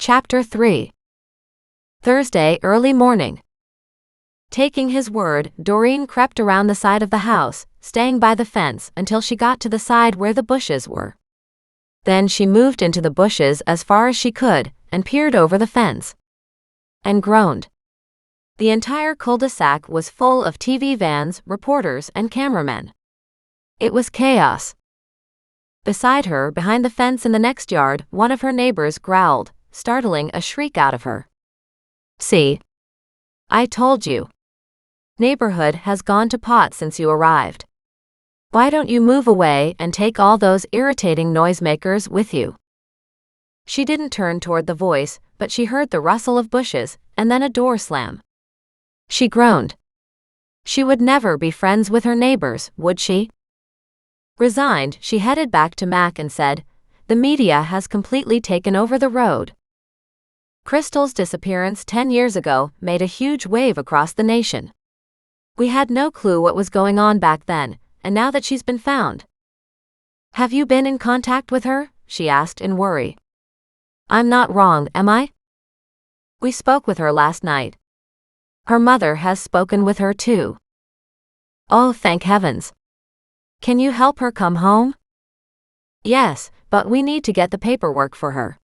Chapter 3. Thursday early morning. Taking his word, Doreen crept around the side of the house, staying by the fence until she got to the side where the bushes were. Then she moved into the bushes as far as she could, and peered over the fence. And groaned. The entire cul-de-sac was full of TV vans, reporters, and cameramen. It was chaos. Beside her, behind the fence in the next yard, one of her neighbors growled, startling a shriek out of her. "See? I told you. Neighborhood has gone to pot since you arrived. Why don't you move away and take all those irritating noisemakers with you?" She didn't turn toward the voice, but she heard the rustle of bushes, and then a door slam. She groaned. She would never be friends with her neighbors, would she? Resigned, she headed back to Mac and said, "The media has completely taken over the road." Crystal's disappearance 10 years ago made a huge wave across the nation. We had no clue what was going on back then, and now that she's been found. "Have you been in contact with her?" she asked in worry. "I'm not wrong, am I?" "We spoke with her last night. Her mother has spoken with her too." "Oh, thank heavens. Can you help her come home?" "Yes, but we need to get the paperwork for her.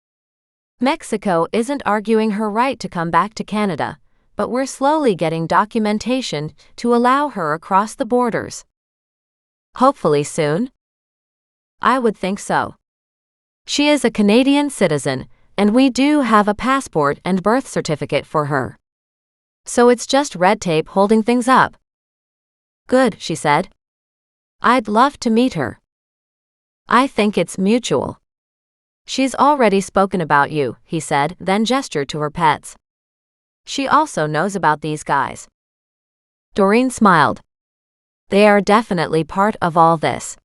Mexico isn't arguing her right to come back to Canada, but we're slowly getting documentation to allow her across the borders. Hopefully soon?" "I would think so. She is a Canadian citizen, and we do have a passport and birth certificate for her. So it's just red tape holding things up." "Good," she said. "I'd love to meet her. I think it's mutual." "She's already spoken about you," he said, then gestured to her pets. "She also knows about these guys." Doreen smiled. "They are definitely part of all this.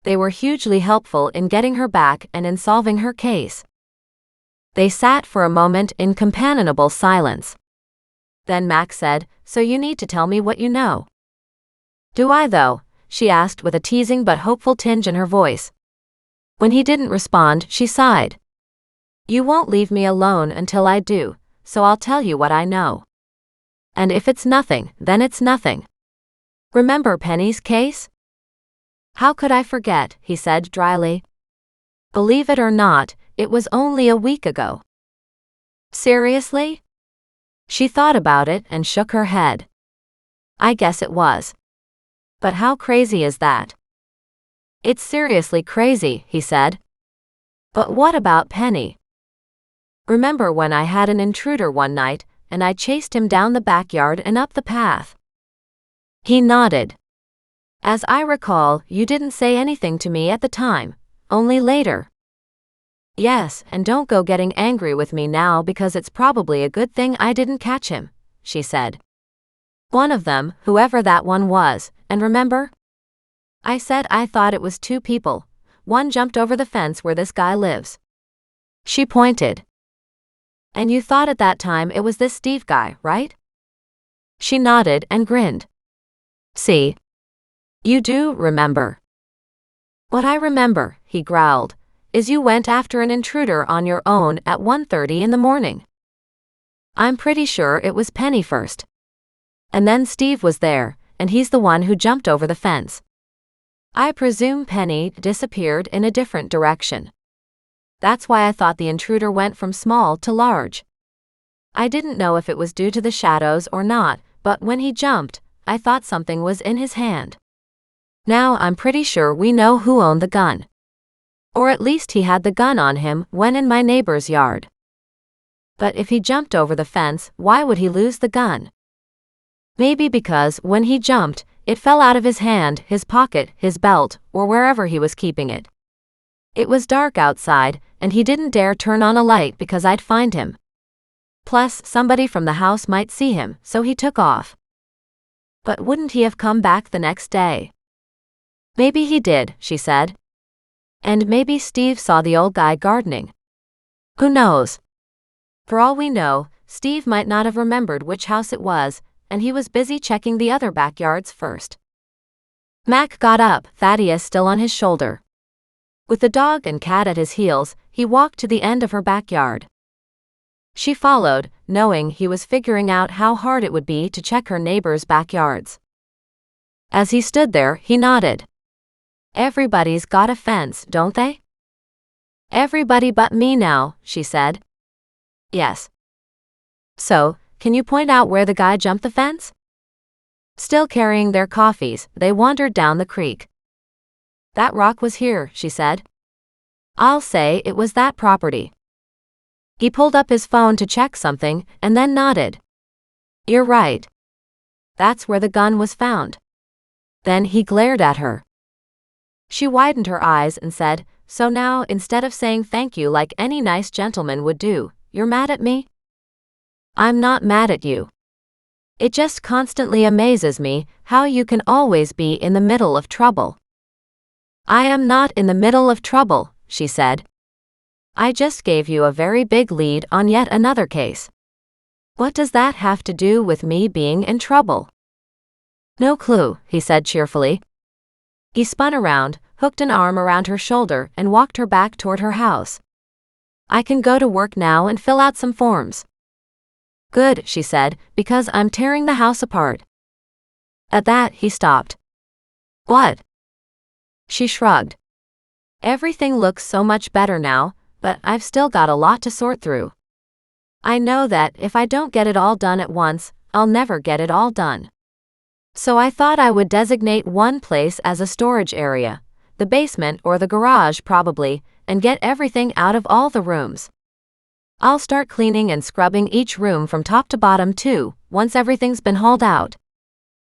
They were hugely helpful in getting her back and in solving her case." They sat for a moment in companionable silence. Then Mac said, "So you need to tell me what you know." "Do I though?" she asked with a teasing but hopeful tinge in her voice. When he didn't respond, she sighed. "You won't leave me alone until I do, so I'll tell you what I know. And if it's nothing, then it's nothing. Remember Penny's case?" "How could I forget?" he said dryly. "Believe it or not, it was only a week ago." "Seriously?" She thought about it and shook her head. "I guess it was. But how crazy is that?" "It's seriously crazy," he said. "But what about Penny? Remember when I had an intruder one night, and I chased him down the backyard and up the path?" He nodded. "As I recall, you didn't say anything to me at the time, only later." "Yes, and don't go getting angry with me now because it's probably a good thing I didn't catch him," she said. "One of them, whoever that one was, and remember? I said I thought it was two people. One jumped over the fence where this guy lives." She pointed. "And you thought at that time it was this Steve guy, right?" She nodded and grinned. "See? You do remember." "What I remember," he growled, "is you went after an intruder on your own at 1:30 in the morning. I'm pretty sure it was Penny first. And then Steve was there, and he's the one who jumped over the fence. I presume Penny disappeared in a different direction. That's why I thought the intruder went from small to large. I didn't know if it was due to the shadows or not, but when he jumped, I thought something was in his hand. Now I'm pretty sure we know who owned the gun. Or at least he had the gun on him when in my neighbor's yard. But if he jumped over the fence, why would he lose the gun? Maybe because when he jumped, it fell out of his hand, his pocket, his belt, or wherever he was keeping it. It was dark outside, and he didn't dare turn on a light because I'd find him. Plus, somebody from the house might see him, so he took off. But wouldn't he have come back the next day?" "Maybe he did," she said. "And maybe Steve saw the old guy gardening. Who knows? For all we know, Steve might not have remembered which house it was, and he was busy checking the other backyards first." Mac got up, Thaddeus still on his shoulder. With the dog and cat at his heels, he walked to the end of her backyard. She followed, knowing he was figuring out how hard it would be to check her neighbors' backyards. As he stood there, he nodded. Everybody's got a fence, don't they? Everybody but me now, she said. Yes. So, can you point out where the guy jumped the fence? Still carrying their coffees, they wandered down the creek. That rock was here, she said. I'll say it was that property. He pulled up his phone to check something, and then nodded. You're right. That's where the gun was found. Then he glared at her. She widened her eyes and said, So now, instead of saying thank you like any nice gentleman would do, you're mad at me? I'm not mad at you. It just constantly amazes me how you can always be in the middle of trouble. I am not in the middle of trouble, she said. I just gave you a very big lead on yet another case. What does that have to do with me being in trouble? No clue, he said cheerfully. He spun around, hooked an arm around her shoulder, and walked her back toward her house. I can go to work now and fill out some forms. Good, she said, because I'm tearing the house apart. At that, he stopped. What? She shrugged. Everything looks so much better now, but I've still got a lot to sort through. I know that if I don't get it all done at once, I'll never get it all done. So I thought I would designate one place as a storage area, the basement or the garage probably, and get everything out of all the rooms. I'll start cleaning and scrubbing each room from top to bottom too, once everything's been hauled out.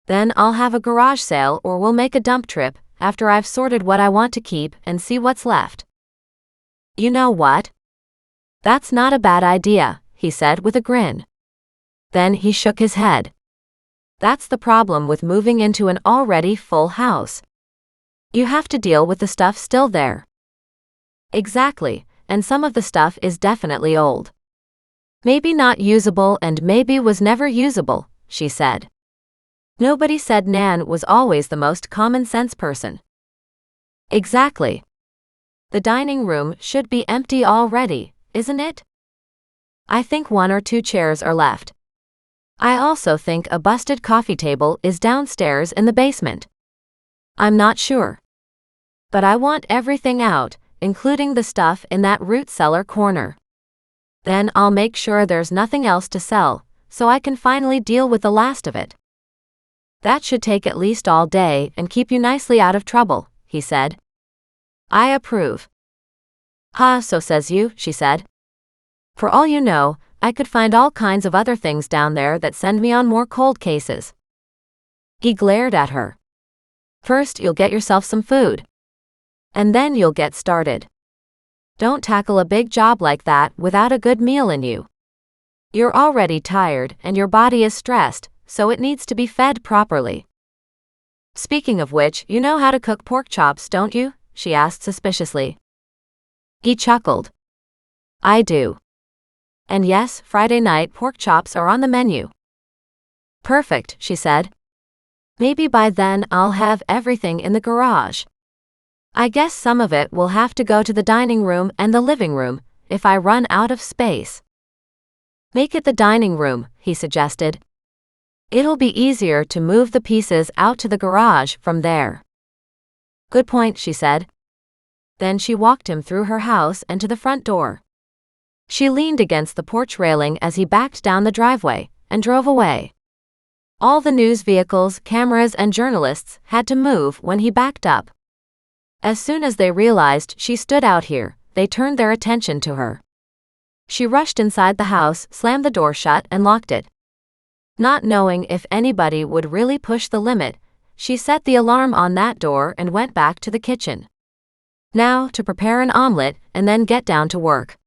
Then I'll have a garage sale or we'll make a dump trip after I've sorted what I want to keep and see what's left. You know what? That's not a bad idea, he said with a grin. Then he shook his head. That's the problem with moving into an already full house. You have to deal with the stuff still there. Exactly, and some of the stuff is definitely old. Maybe not usable and maybe was never usable, she said. Nobody said Nan was always the most common sense person. Exactly. The dining room should be empty already, isn't it? I think 1 or 2 chairs are left. I also think a busted coffee table is downstairs in the basement. I'm not sure. But I want everything out, including the stuff in that root cellar corner. Then I'll make sure there's nothing else to sell, so I can finally deal with the last of it. That should take at least all day and keep you nicely out of trouble, he said. I approve. Ha, so says you, she said. For all you know, I could find all kinds of other things down there that send me on more cold cases. He glared at her. First, you'll get yourself some food. And then you'll get started. Don't tackle a big job like that without a good meal in you. You're already tired and your body is stressed, so it needs to be fed properly. Speaking of which, you know how to cook pork chops, don't you? She asked suspiciously. He chuckled. I do. And yes, Friday night pork chops are on the menu. Perfect, she said. Maybe by then I'll have everything in the garage. I guess some of it will have to go to the dining room and the living room, if I run out of space. Make it the dining room, he suggested. It'll be easier to move the pieces out to the garage from there. Good point, she said. Then she walked him through her house and to the front door. She leaned against the porch railing as he backed down the driveway and drove away. All the news vehicles, cameras, and journalists had to move when he backed up. As soon as they realized she stood out here, they turned their attention to her. She rushed inside the house, slammed the door shut, and locked it. Not knowing if anybody would really push the limit, she set the alarm on that door and went back to the kitchen. Now to prepare an omelet and then get down to work.